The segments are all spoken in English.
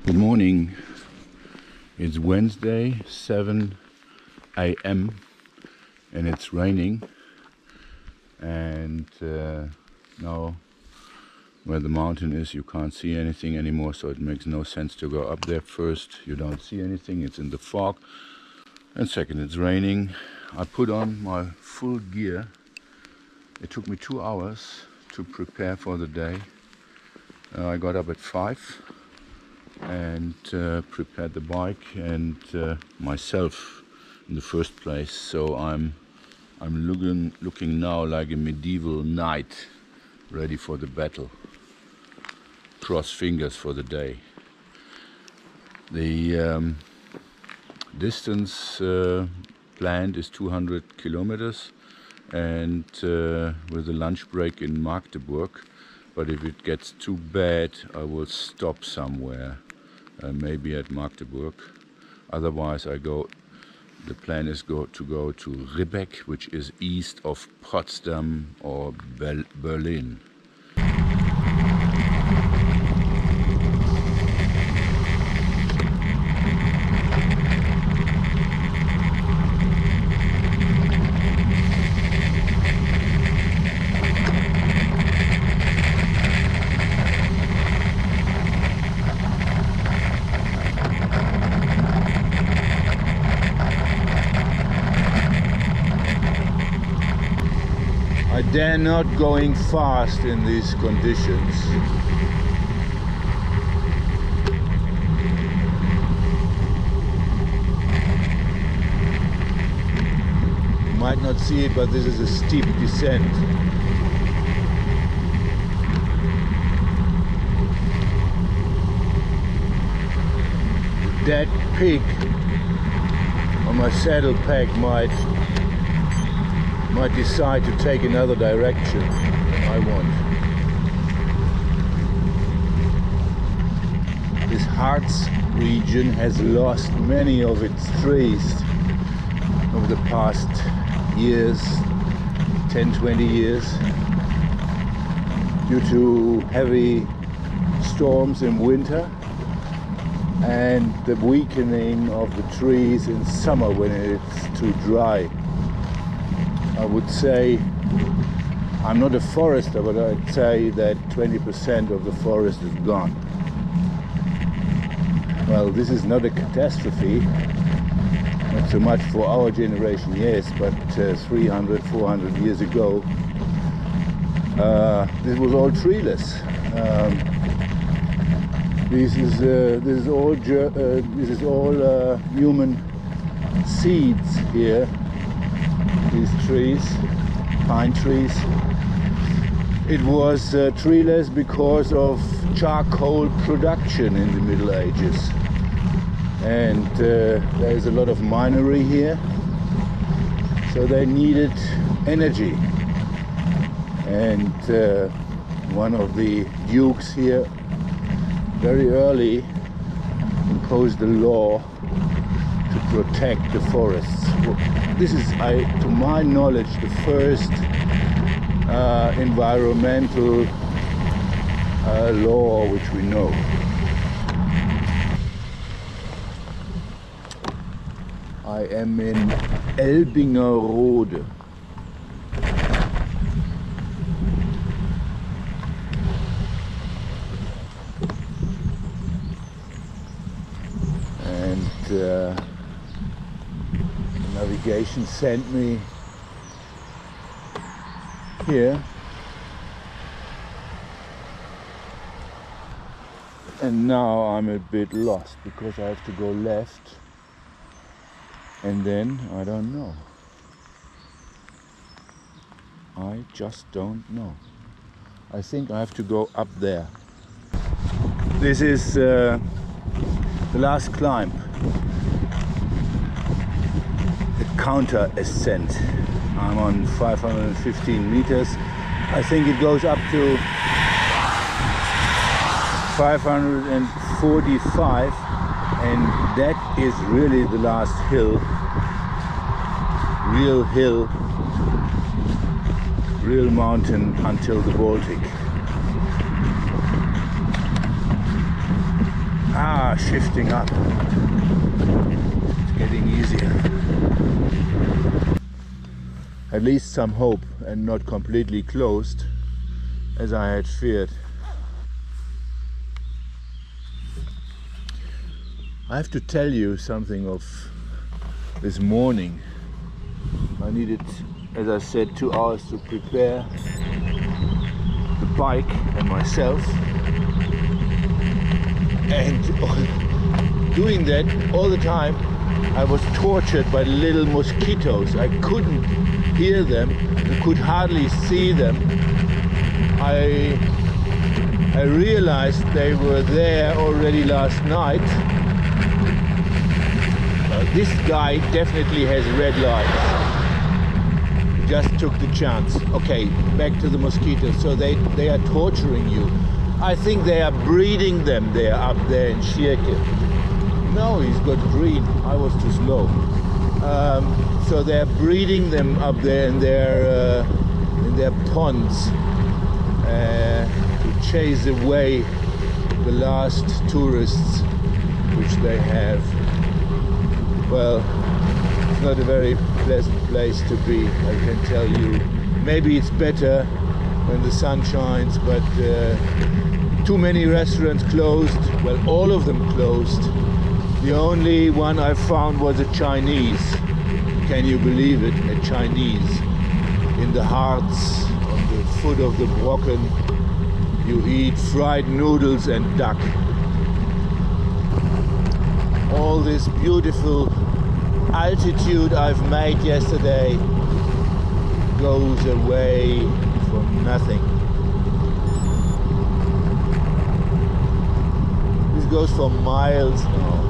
Good morning. It's Wednesday, 7 a.m. and it's raining, and now where the mountain is you can't see anything anymore, so it makes no sense to go up there. First, you don't see anything, it's in the fog, and second, it's raining. I put on my full gear. It took me 2 hours to prepare for the day. I got up at 5 and prepared the bike and myself in the first place. So I'm looking now like a medieval knight, ready for the battle. Cross fingers for the day. The distance planned is 200 kilometers, and with a lunch break in Magdeburg. But if it gets too bad, I will stop somewhere, maybe at Magdeburg. Otherwise, the plan is to go to RIBBECK, which is east of Potsdam or Berlin. I dare not going fast in these conditions. You might not see it, but this is a steep descent. The dead pig on my saddle pack might decide to take another direction than I want. This Harz region has lost many of its trees over the past years, 10-20 years, due to heavy storms in winter and the weakening of the trees in summer when it's too dry. I would say, I'm not a forester, but I'd say that 20% of the forest is gone. Well, this is not a catastrophe, not so much for our generation, yes, but 300, 400 years ago, this was all treeless. This is all human seeds here. These trees, pine trees. It was treeless because of charcoal production in the Middle Ages, and there is a lot of minery here, so they needed energy. And one of the dukes here very early imposed a law to protect the forests. This is, to my knowledge, the first environmental law which we know. I am in Elbingerode. And navigation sent me here, and now I'm a bit lost because I have to go left, and then I don't know. I just don't know. I think I have to go up there. This is the last climb. Counter ascent. I'm on 515 meters. I think it goes up to 545, and that is really the last hill. Real mountain until the Baltic. are shifting up. It's getting easier. At least some hope, and not completely closed as I had feared. I have to tell you something of this morning. I needed, as I said, 2 hours to prepare the bike and myself, and doing that all the time I was tortured by little mosquitoes. I couldn't hear them, I could hardly see them. I realized they were there already last night. This guy definitely has red lights. Just took the chance. Okay, back to the mosquitoes. So they are torturing you. I think they are breeding them there up there in SCHIERKE. No, he's got green. I was too slow. So they're breeding them up there in their ponds to chase away the last tourists which they have. Well, it's not a very pleasant place to be, I can tell you. Maybe it's better when the sun shines, but too many restaurants closed. Well, all of them closed. The only one I found was a Chinese. Can you believe it? A Chinese. In the Harz, on the foot of the Brocken, you eat fried noodles and duck. All this beautiful altitude I've made yesterday goes away for nothing. This goes for miles now.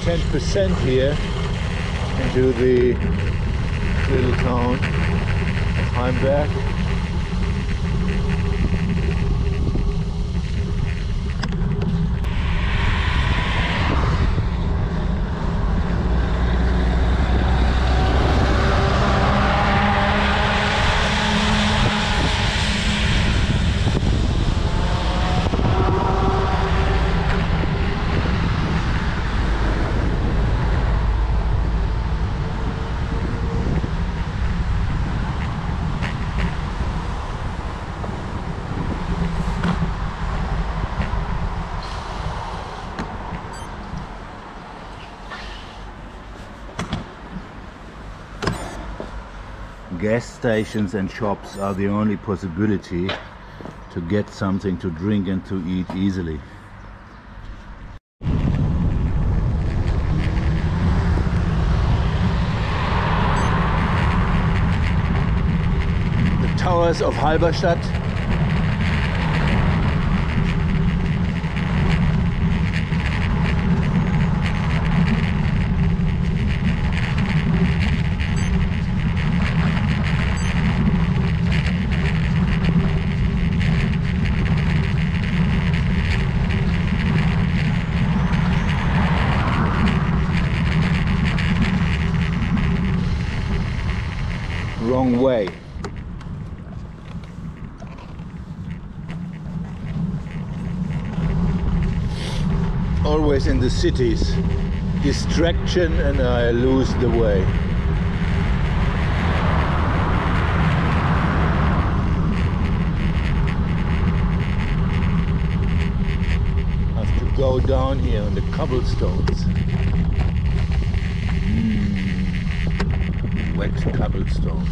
It's 10% here into the little town of Heimberg. Gas stations and shops are the only possibility to get something to drink and to eat easily. The towers of Halberstadt. Wrong way. Always in the cities, distraction and I lose the way. I have to go down here on the cobblestones. Wet cobblestones.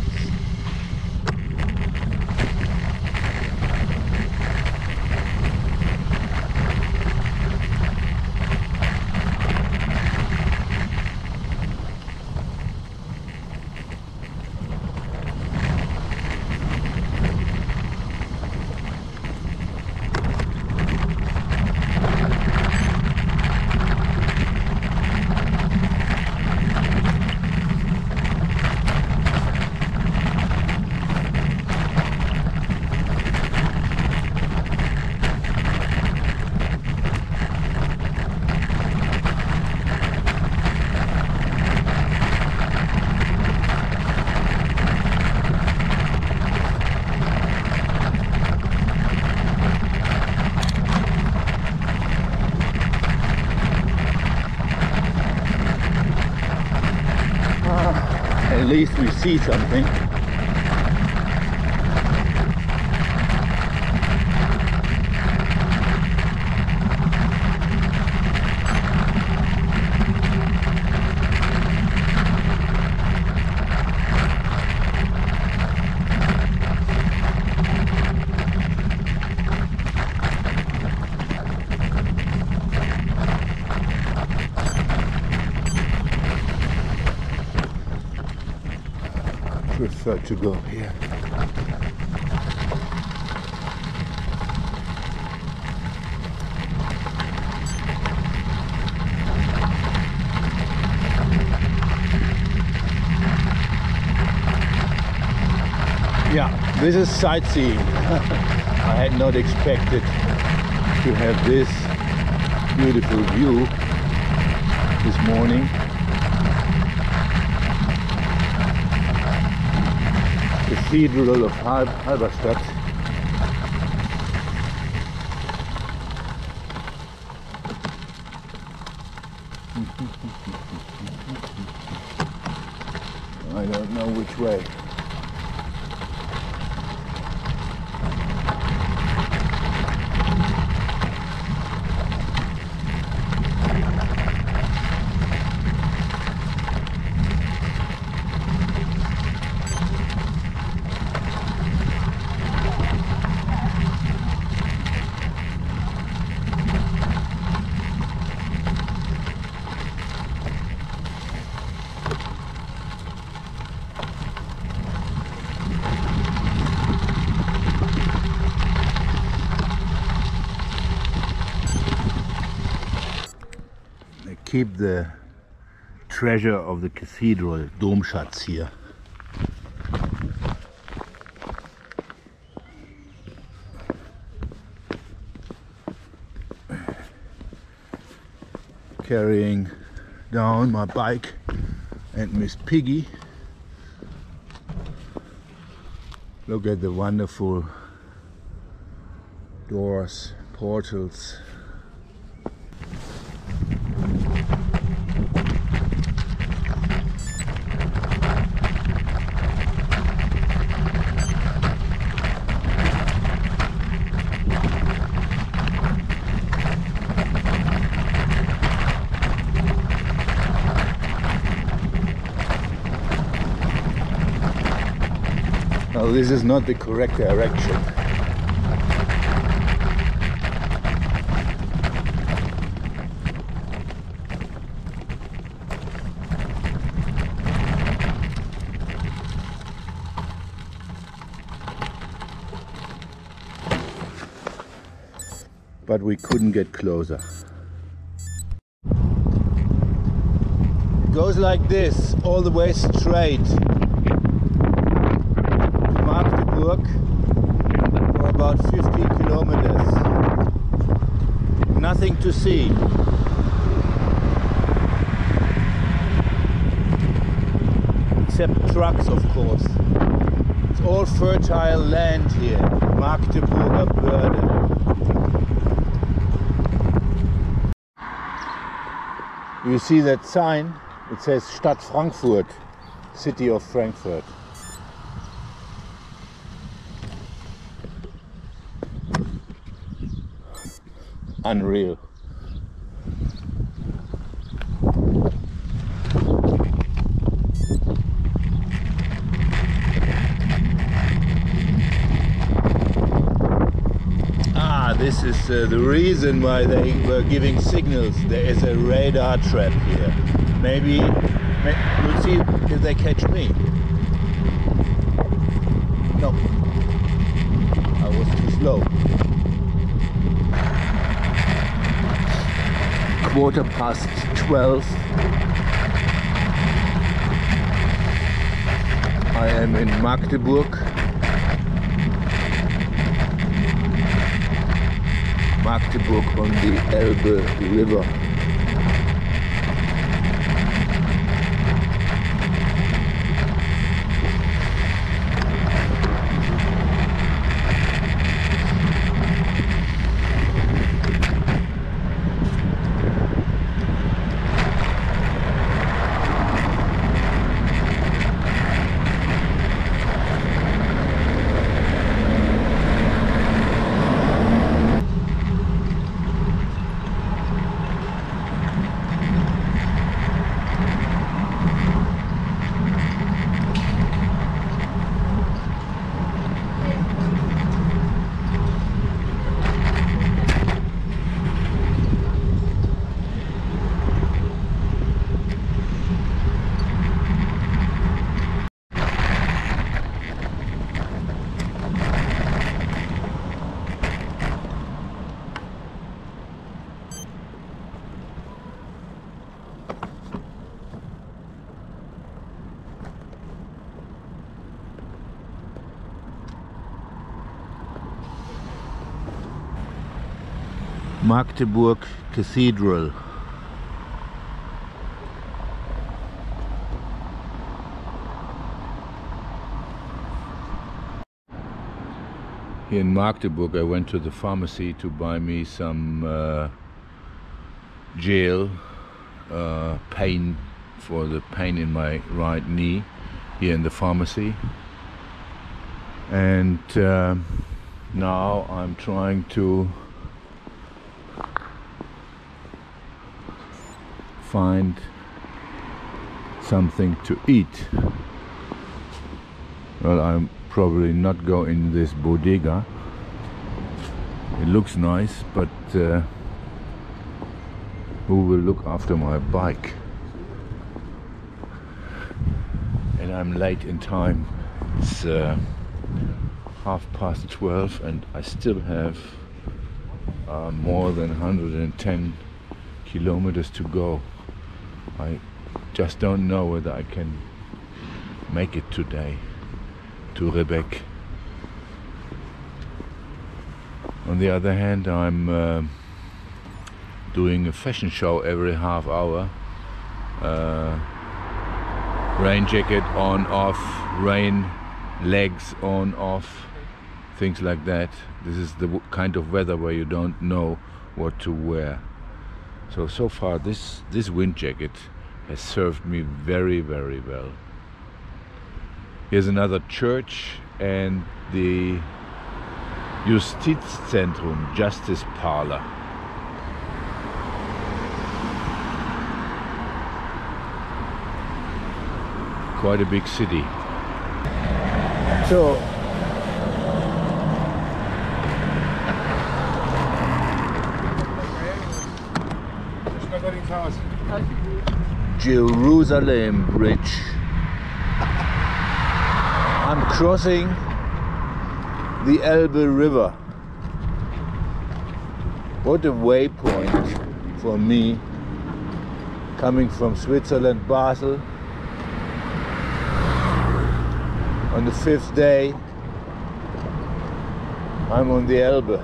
at least we see something. Prefer to go here. Yeah, this is sightseeing. I had not expected to have this beautiful view this morning. Cathedral of Halberstadt. I don't know which way. Keep the treasure of the cathedral, Domschatz here. Carrying down my bike and Miss Piggy. Look at the wonderful doors, portals. Now this is not the correct direction. But we couldn't get closer. It goes like this, all the way straight. For about 50 kilometers. Nothing to see. Except trucks, of course. It's all fertile land here. Magdeburger Börde. You see that sign? It says Stadt Frankfurt, City of Frankfurt. Unreal. This is the reason why they were giving signals. There is a radar trap here. Maybe we'll see if they catch me. No, I was too slow. 12:15. I am in Magdeburg. Magdeburg on the Elbe River. Magdeburg Cathedral. Here in Magdeburg I went to the pharmacy to buy me some gel pain for the pain in my right knee here in the pharmacy, and now I'm trying to find something to eat. Well, I'm probably not go in this bodega. It looks nice, but who will look after my bike? And I'm late in time. It's 12:30 and I still have more than 110 kilometers to go. I just don't know whether I can make it today to RIBBECK. On the other hand, I'm doing a fashion show every half hour. Rain jacket on, off, rain legs on, off, things like that. This is the kind of weather where you don't know what to wear. So far this wind jacket has served me very, very well. Here's another church and the Justizzentrum, Justice Parlor. Quite a big city. So Jerusalem Bridge. I'm crossing the Elbe River. What a waypoint for me, coming from Switzerland, Basel. On the 5th day, I'm on the Elbe.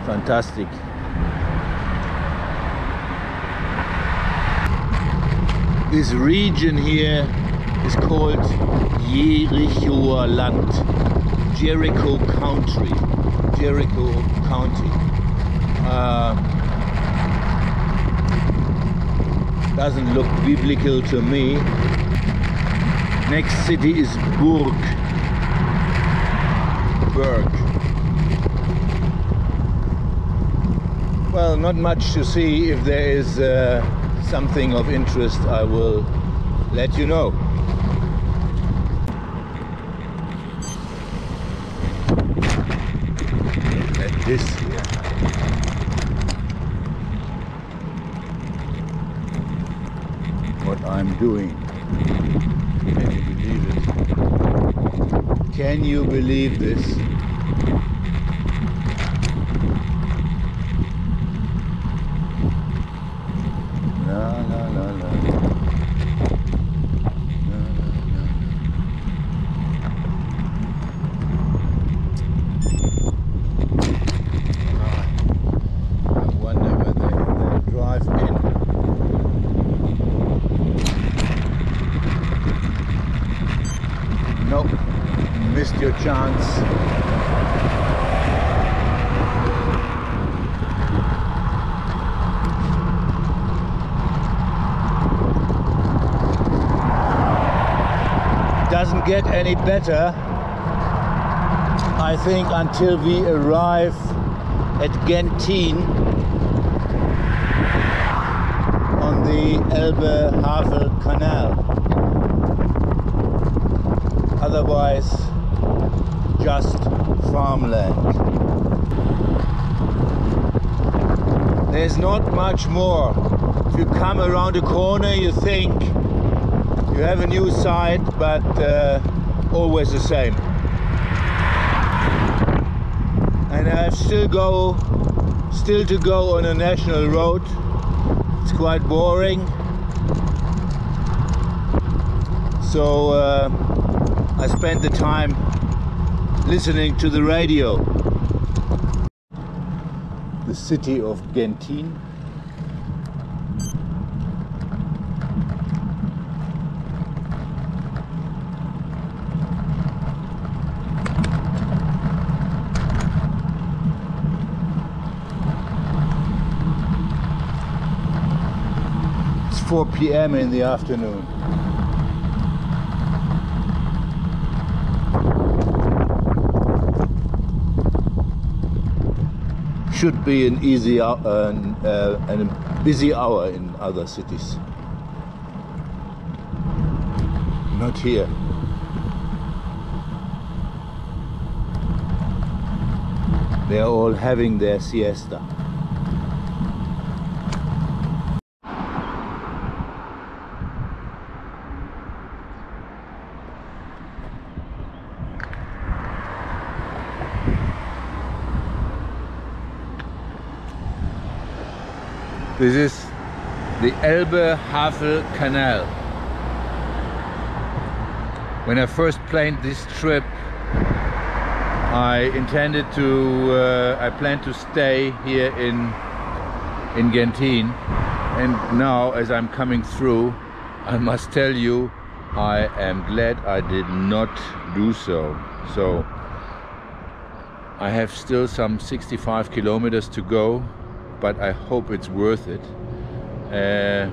Fantastic. This region here is called Jerichoer Land, Jericho Country. Jericho County. Doesn't look biblical to me. Next city is Burg. Well, not much to see. If there is something of interest, I will let you know. Look at this here. What I'm doing. Can you believe it? Can you believe this? Missed your chance. Doesn't get any better, I think, until we arrive at Gentin on the Elbe-Havel Canal. Otherwise, just farmland. There's not much more. If you come around a corner, you think you have a new sight, but always the same. And I have still to go on a national road. It's quite boring. So I spent the time listening to the radio. The city of Gentin. It's 4 p.m. in the afternoon. Should be an easy and a busy hour in other cities. Not here. They are all having their siesta. This is the Elbe-Havel Canal. When I first planned this trip, I planned to stay here in Gentin, and now as I'm coming through, I must tell you, I am glad I did not do so. So I have still some 65 kilometers to go, but I hope it's worth it. The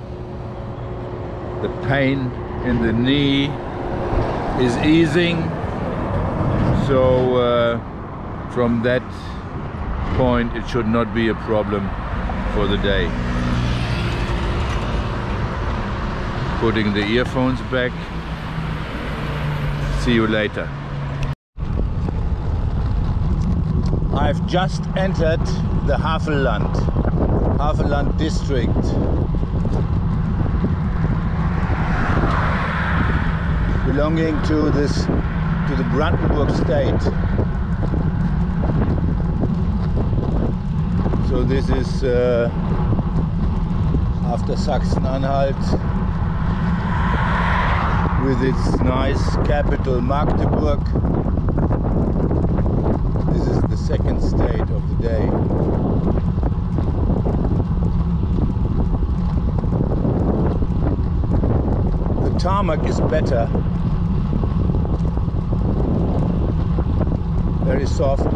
pain in the knee is easing, so from that point it should not be a problem for the day. Putting the earphones back. See you later. I've just entered the Havelland district. Belonging to the Brandenburg state. So this is after Sachsen-Anhalt, with its nice capital Magdeburg. This is the second state of the day. The tarmac is better, very soft.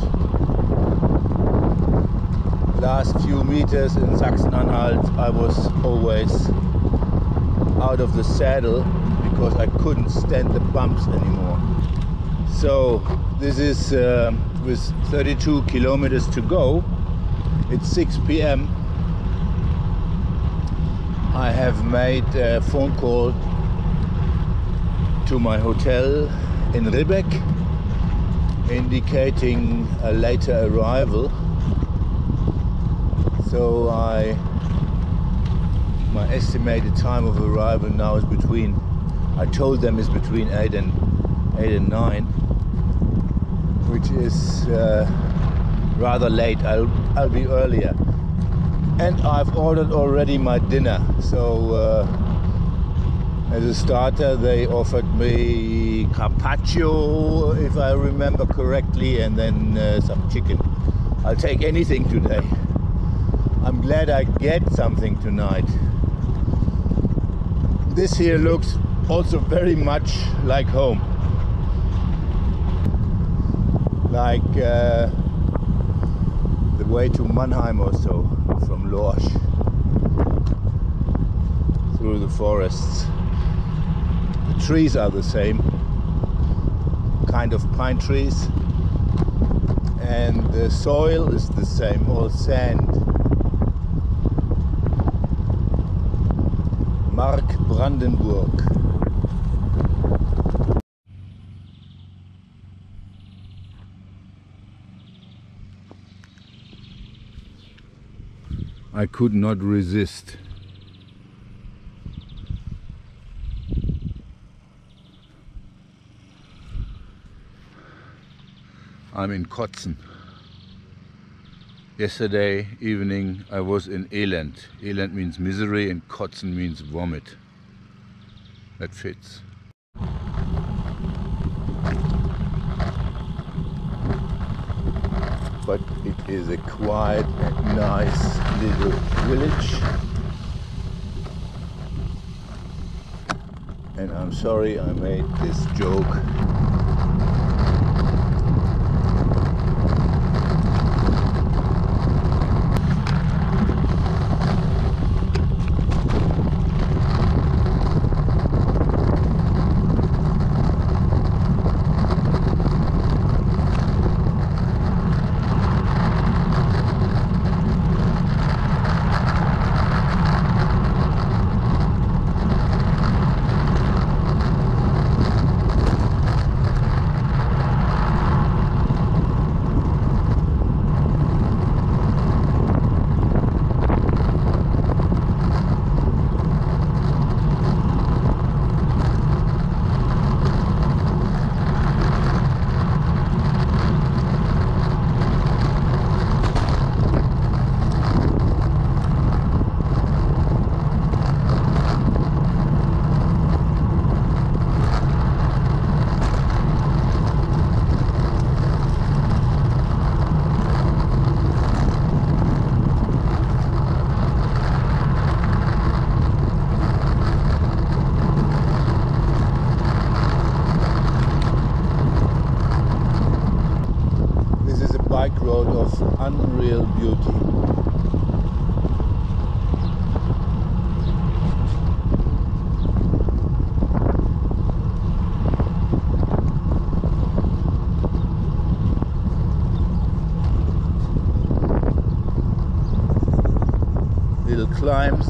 Last few meters in Sachsen-Anhalt I was always out of the saddle because I couldn't stand the bumps anymore. So this is with 32 kilometers to go. It's 6 p.m. I have made a phone call to my hotel in RIBBECK, indicating a later arrival. So my estimated time of arrival now is between, I told them is between 8 and 9, which is rather late. I'll be earlier. And I've ordered already my dinner. So as a starter they offered me carpaccio, if I remember correctly, and then some chicken. I'll take anything today. I'm glad I get something tonight. This here looks also very much like home. Like the way to Mannheim or so, from Lorsch, through the forests. The trees are the same, kind of pine trees, and the soil is the same, all sand. Mark Brandenburg. I could not resist. I'm in Kotzen. Yesterday evening I was in Elend. Elend means misery and Kotzen means vomit. That fits. but it is a quite nice little village. And I'm sorry I made this joke. Bike road of unreal beauty. Little climbs.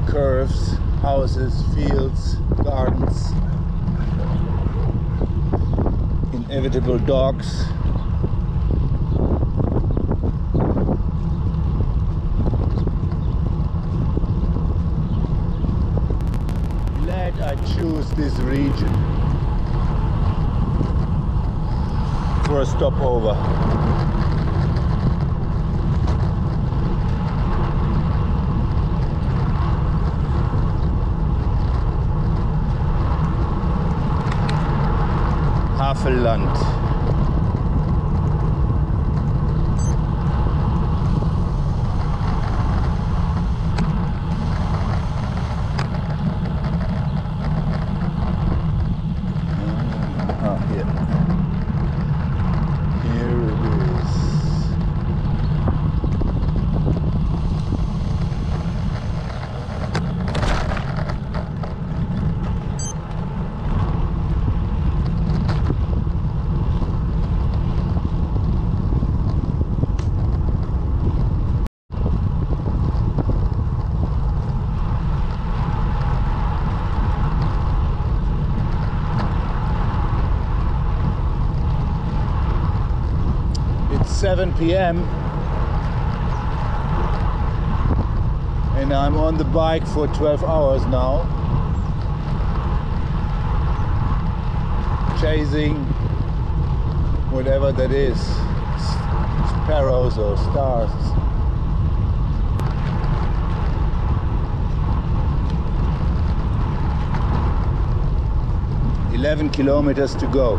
Curves, houses, fields, gardens. Inevitable dogs. Glad I choose this region for a stopover. Havelland. Here. Here it is. It's 7 p.m. and I'm on the bike for 12 hours now, chasing whatever that is, sparrows or stars. "11 kilometers to go."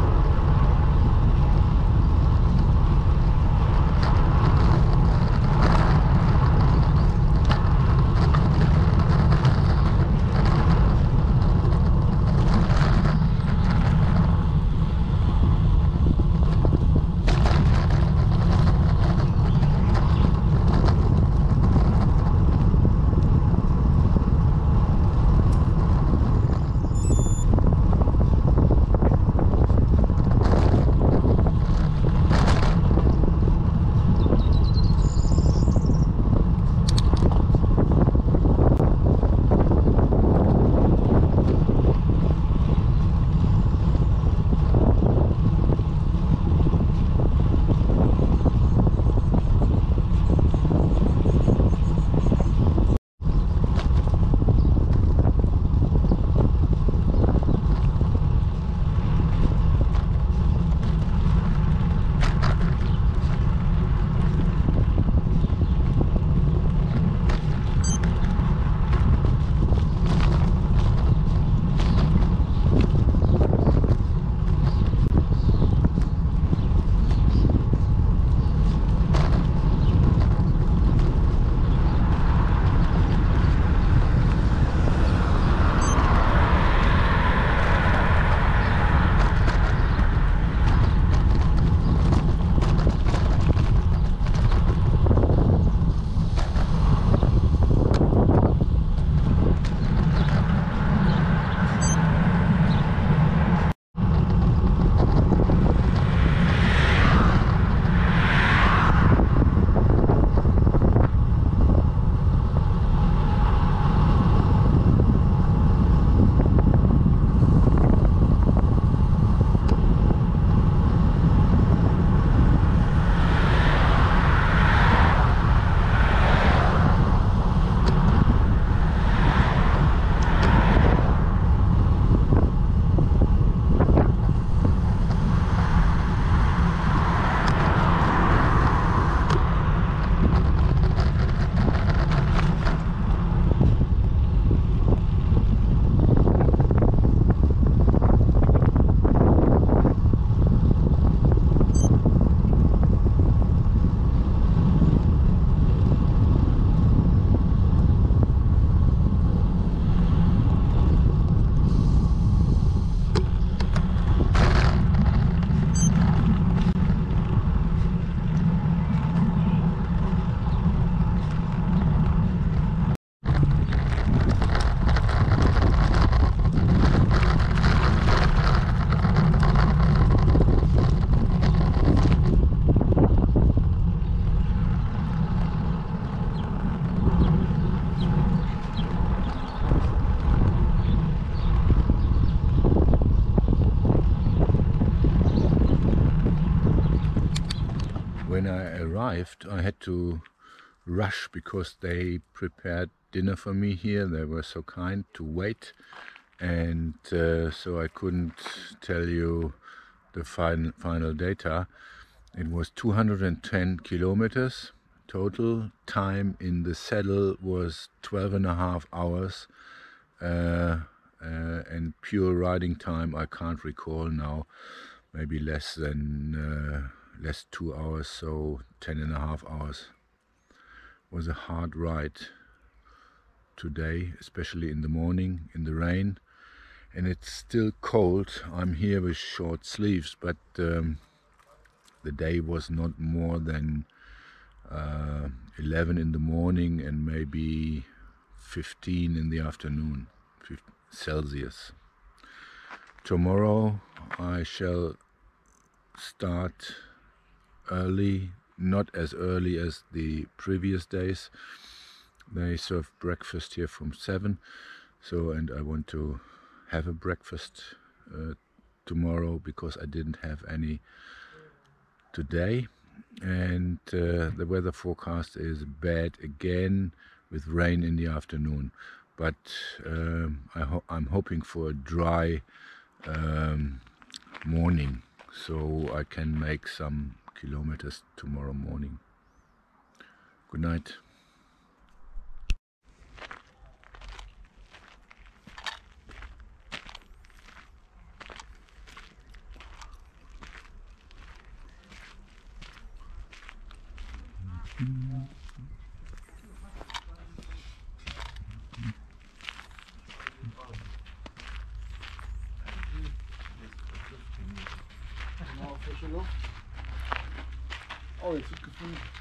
arrived, I had to rush because they prepared dinner for me here. They were so kind to wait, and so I couldn't tell you the final data. It was 210 kilometers. Total time in the saddle was 12.5 hours, and pure riding time I can't recall now, maybe less 2 hours, so 10.5 hours. It was a hard ride today, especially in the morning in the rain, and it's still cold. I'm here with short sleeves, but the day was not more than 11 in the morning and maybe 15 in the afternoon, Celsius. Tomorrow I shall start early, not as early as the previous days. They serve breakfast here from 7, so, and I want to have a breakfast tomorrow because I didn't have any today. And the weather forecast is bad again, with rain in the afternoon, but I'm hoping for a dry morning, so I can make some kilometers tomorrow morning. Good night. Oh, jetzt wird gefunden.